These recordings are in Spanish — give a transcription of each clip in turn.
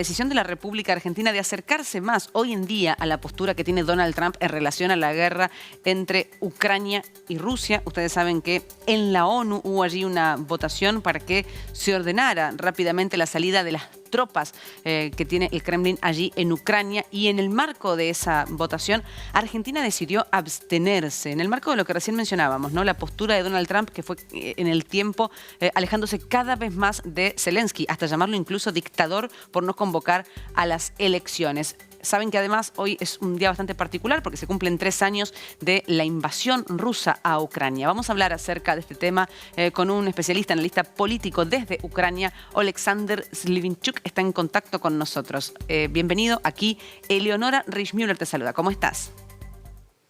Decisión de la República Argentina de acercarse más hoy en día a la postura que tiene Donald Trump en relación a la guerra entre Ucrania y Rusia. Ustedes saben que en la ONU hubo allí una votación para que se ordenara rápidamente la salida de las tropas que tiene el Kremlin allí en Ucrania, y en el marco de esa votación Argentina decidió abstenerse, en el marco de lo que recién mencionábamos, ¿no? La postura de Donald Trump, que fue en el tiempo alejándose cada vez más de Zelensky, hasta llamarlo incluso dictador por no convocar a las elecciones. Saben que además hoy es un día bastante particular porque se cumplen 3 años de la invasión rusa a Ucrania. Vamos a hablar acerca de este tema con un especialista, analista político desde Ucrania. Oleksandr Slivinchuk está en contacto con nosotros. Bienvenido aquí. Eleonora Richmüller te saluda. ¿Cómo estás?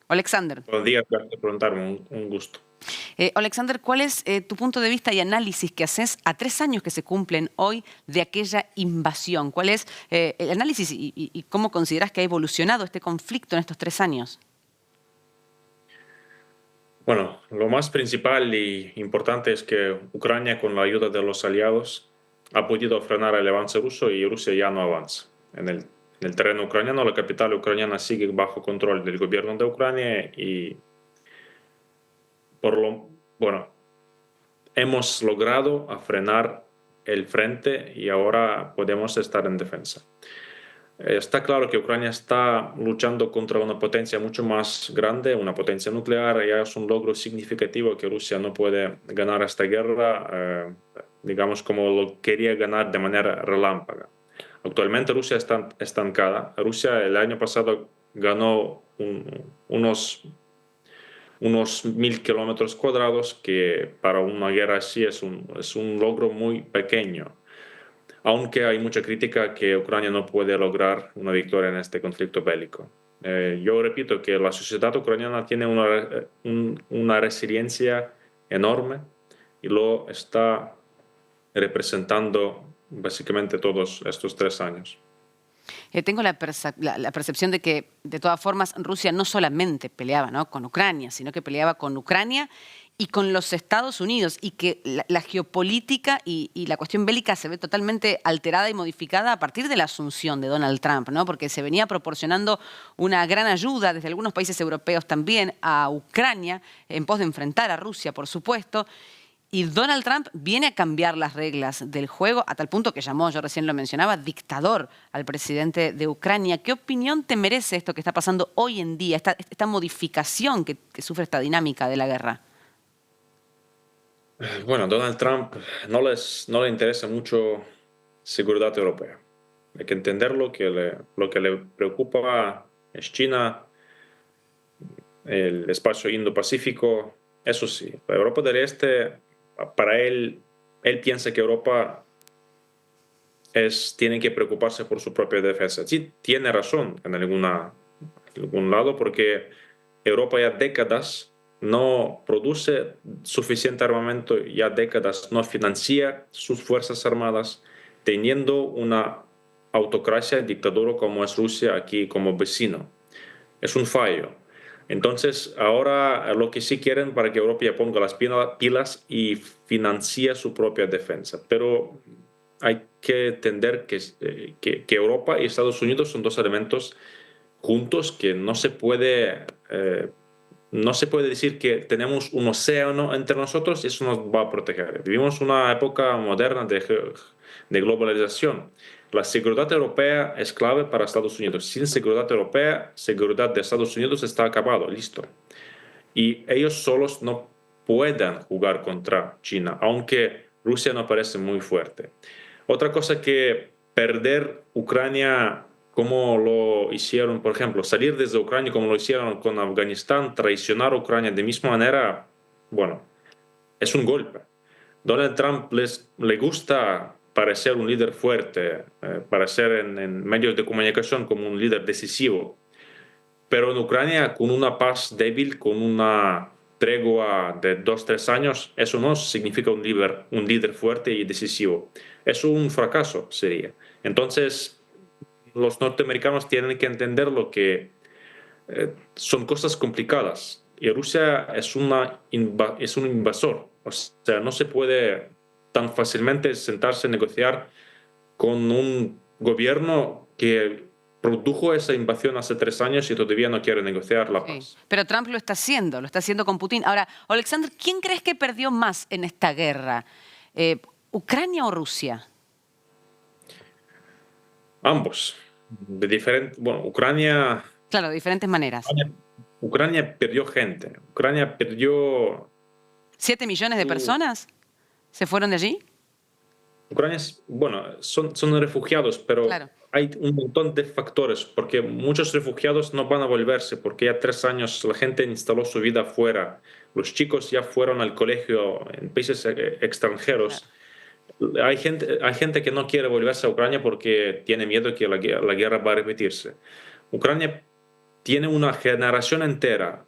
Oleksandr. Buenos días, gracias por preguntarme, un gusto. Oleksandr, ¿cuál es tu punto de vista y análisis que haces a 3 años que se cumplen hoy de aquella invasión? ¿Cuál es el análisis y cómo consideras que ha evolucionado este conflicto en estos 3 años? Bueno, lo más principal y importante es que Ucrania, con la ayuda de los aliados, ha podido frenar el avance ruso y Rusia ya no avanza. En el terreno ucraniano, la capital ucraniana sigue bajo control del gobierno de Ucrania y hemos logrado frenar el frente y ahora podemos estar en defensa. Está claro que Ucrania está luchando contra una potencia mucho más grande, una potencia nuclear. Ya es un logro significativo que Rusia no puede ganar esta guerra, digamos, como lo quería ganar de manera relámpaga. Actualmente Rusia está estancada. Rusia el año pasado ganó unos 1000 kilómetros cuadrados, que para una guerra así es un logro muy pequeño. Aunque hay mucha crítica que Ucrania no puede lograr una victoria en este conflicto bélico. Yo repito que la sociedad ucraniana tiene una resiliencia enorme y lo está representando básicamente todos estos 3 años. Tengo la percepción de que, de todas formas, Rusia no solamente peleaba, ¿no?, con Ucrania, sino que peleaba con Ucrania y con los Estados Unidos, y que la geopolítica y la cuestión bélica se ve totalmente alterada y modificada a partir de la asunción de Donald Trump, ¿no? Porque se venía proporcionando una gran ayuda desde algunos países europeos también a Ucrania en pos de enfrentar a Rusia, por supuesto. Y Donald Trump viene a cambiar las reglas del juego a tal punto que llamó, yo recién lo mencionaba, dictador al presidente de Ucrania. ¿Qué opinión te merece esto que está pasando hoy en día, esta modificación que sufre esta dinámica de la guerra? Bueno, Donald Trump no le interesa mucho seguridad europea. Hay que entenderlo, que lo que le preocupa es China, el espacio Indo-Pacífico. Eso sí, la Europa del Este, para él piensa que Europa tiene que preocuparse por su propia defensa. Sí, tiene razón en algún lado, porque Europa ya décadas no produce suficiente armamento, ya décadas no financia sus fuerzas armadas, teniendo una autocracia, dictadura como es Rusia aquí como vecino. Es un fallo. Entonces, ahora lo que sí quieren para que Europa ya ponga las pilas y financie su propia defensa. Pero hay que entender que Europa y Estados Unidos son 2 elementos juntos que no se puede decir que tenemos un océano entre nosotros y eso nos va a proteger. Vivimos una época moderna de globalización. La seguridad europea es clave para Estados Unidos. Sin seguridad europea, seguridad de Estados Unidos está acabado, listo. Y ellos solos no pueden jugar contra China, aunque Rusia no parece muy fuerte. Otra cosa, que perder Ucrania como lo hicieron, por ejemplo, salir desde Ucrania como lo hicieron con Afganistán, traicionar a Ucrania de misma manera, bueno, es un golpe. Donald Trump le gusta parecer un líder fuerte, parecer en medios de comunicación como un líder decisivo. Pero en Ucrania, con una paz débil, con una tregua de 2-3 años, eso no significa un líder fuerte y decisivo. Es un fracaso, sería. Entonces, los norteamericanos tienen que entender lo que son cosas complicadas. Y Rusia es un invasor. O sea, no se puede tan fácilmente sentarse a negociar con un gobierno que produjo esa invasión hace 3 años y todavía no quiere negociar la Sí. paz. Pero Trump lo está haciendo con Putin. Ahora, Alexander, ¿quién crees que perdió más en esta guerra? ¿Ucrania o Rusia? Ambos. Bueno, Ucrania, Claro, de diferentes maneras. Ucrania perdió gente. Ucrania perdió ¿7 millones de su... personas se fueron de allí? Ucrania bueno, son refugiados, pero Claro, hay un montón de factores, porque muchos refugiados no van a volverse, porque ya 3 años la gente instaló su vida fuera. Los chicos ya fueron al colegio en países claro. extranjeros. Hay gente que no quiere volverse a Ucrania porque tiene miedo que la guerra va a repetirse. Ucrania tiene una generación entera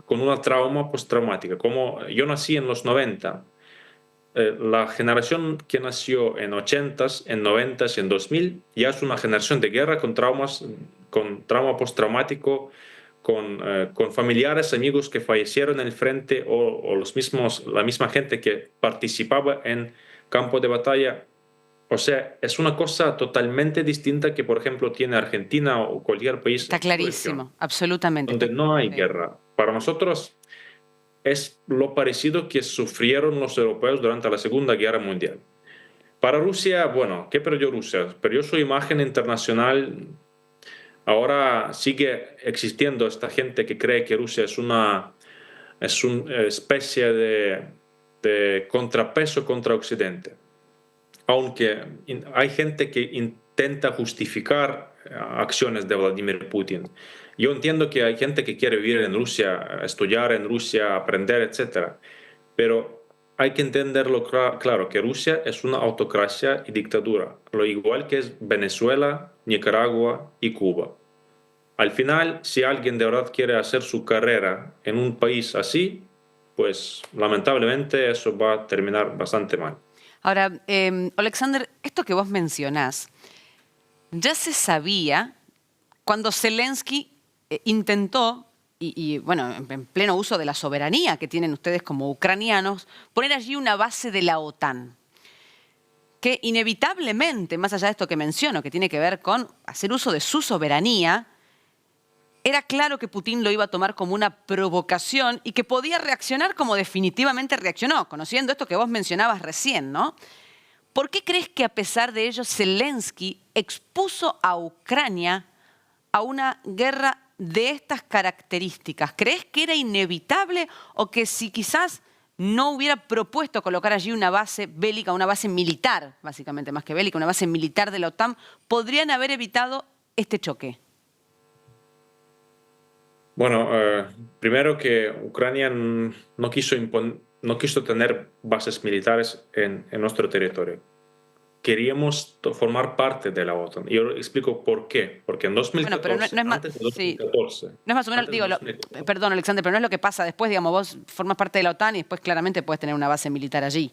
con una trauma postraumática. Como yo nací en los 90, la generación que nació en 80s, en 90s y en 2000 ya es una generación de guerra con traumas, con trauma postraumático, con familiares, amigos que fallecieron en el frente o la misma gente que participaba en campo de batalla. O sea, es una cosa totalmente distinta que, por ejemplo, tiene Argentina o cualquier país Está en su región, clarísimo, absolutamente. donde no hay Sí. guerra. Para nosotros es lo parecido que sufrieron los europeos durante la Segunda Guerra Mundial. Para Rusia, bueno, ¿qué perdió Rusia? Perdió su imagen internacional. Ahora sigue existiendo esta gente que cree que Rusia es una especie de contrapeso contra Occidente. Aunque hay gente que intenta justificar acciones de Vladimir Putin. Yo entiendo que hay gente que quiere vivir en Rusia, estudiar en Rusia, aprender, etcétera, pero hay que entenderlo claro, que Rusia es una autocracia y dictadura, lo igual que es Venezuela, Nicaragua y Cuba. Al final, si alguien de verdad quiere hacer su carrera en un país así, pues lamentablemente eso va a terminar bastante mal. Ahora, Alexander, esto que vos mencionás, ya se sabía cuando Zelensky intentó, bueno, en pleno uso de la soberanía que tienen ustedes como ucranianos, poner allí una base de la OTAN, que inevitablemente, más allá de esto que menciono, que tiene que ver con hacer uso de su soberanía, era claro que Putin lo iba a tomar como una provocación y que podía reaccionar como definitivamente reaccionó, conociendo esto que vos mencionabas recién, ¿no? ¿Por qué crees que a pesar de ello Zelensky expuso a Ucrania a una guerra de estas características? ¿Crees que era inevitable o que si quizás no hubiera propuesto colocar allí una base bélica, una base militar, básicamente más que bélica, una base militar de la OTAN, podrían haber evitado este choque? Bueno, primero que Ucrania no quiso tener bases militares en nuestro territorio. Queríamos formar parte de la OTAN. Y yo explico por qué. Porque en Bueno, pero 2014, no es más, antes de sí, 2014, no es más o menos, antes de digo, 2014, perdón, Alexander, pero no es lo que pasa después, digamos, vos formas parte de la OTAN y después claramente puedes tener una base militar allí.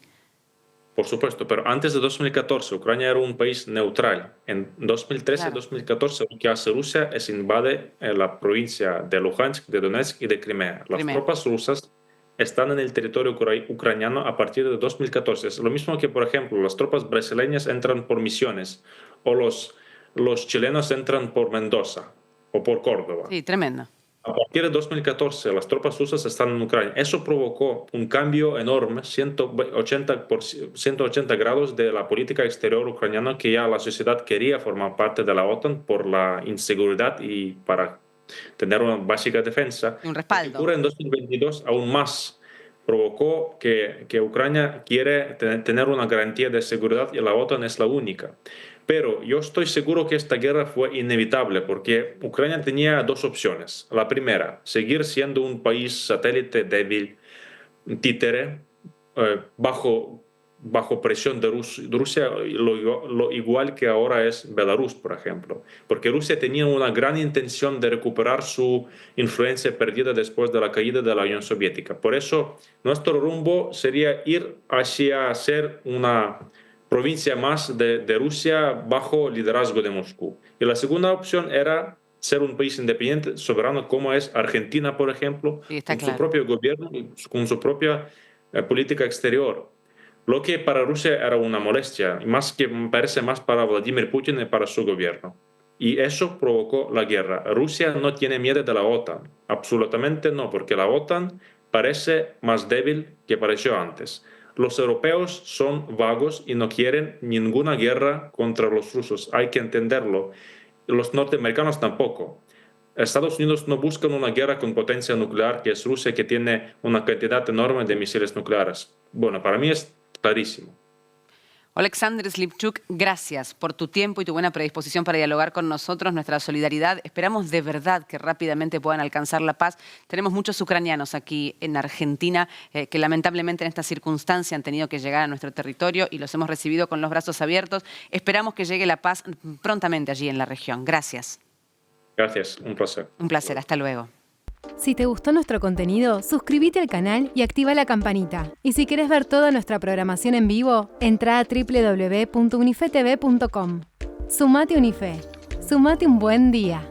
por supuesto, pero antes de 2014, Ucrania era un país neutral. En Claro, 2013-2014, lo que hace Rusia es invade la provincia de Luhansk, de Donetsk y de Crimea. Las Crimea. tropas rusas están en el territorio ucraniano a partir de 2014. Es lo mismo que, por ejemplo, las tropas brasileñas entran por Misiones o los chilenos entran por Mendoza o por Córdoba. Sí, tremendo. A partir de 2014, las tropas rusas están en Ucrania. Eso provocó un cambio enorme, 180 grados de la política exterior ucraniana, que ya la sociedad quería formar parte de la OTAN por la inseguridad y para tener una básica defensa. Y un Lo que respaldo. ocurre en 2022 aún más provocó que Ucrania quiere tener una garantía de seguridad y la OTAN es la única. Pero yo estoy seguro que esta guerra fue inevitable porque Ucrania tenía dos opciones. La primera, seguir siendo un país satélite débil, títere, bajo presión de Rusia, lo igual que ahora es Belarus, por ejemplo. Porque Rusia tenía una gran intención de recuperar su influencia perdida después de la caída de la Unión Soviética. Por eso, nuestro rumbo sería ir hacia ser una provincia más de Rusia bajo liderazgo de Moscú. Y la segunda opción era ser un país independiente, soberano, como es Argentina, por ejemplo, Sí, está con su claro. propio gobierno y con su propia política exterior. Lo que para Rusia era una molestia, más que me parece más para Vladimir Putin y para su gobierno. Y eso provocó la guerra. Rusia no tiene miedo de la OTAN, absolutamente no, porque la OTAN parece más débil que pareció antes. Los europeos son vagos y no quieren ninguna guerra contra los rusos, hay que entenderlo. Los norteamericanos tampoco. Estados Unidos no busca una guerra con potencia nuclear, que es Rusia, que tiene una cantidad enorme de misiles nucleares. Bueno, para mí es clarísimo. Oleksandr Slipchuk, gracias por tu tiempo y tu buena predisposición para dialogar con nosotros, nuestra solidaridad. Esperamos de verdad que rápidamente puedan alcanzar la paz. Tenemos muchos ucranianos aquí en Argentina que lamentablemente en esta circunstancia han tenido que llegar a nuestro territorio y los hemos recibido con los brazos abiertos. Esperamos que llegue la paz prontamente allí en la región. Gracias. Gracias, un placer. Un placer, hasta luego. Si te gustó nuestro contenido, suscríbete al canal y activa la campanita. Y si querés ver toda nuestra programación en vivo, entra a www.unifetv.com. Sumate Unife. Sumate un buen día.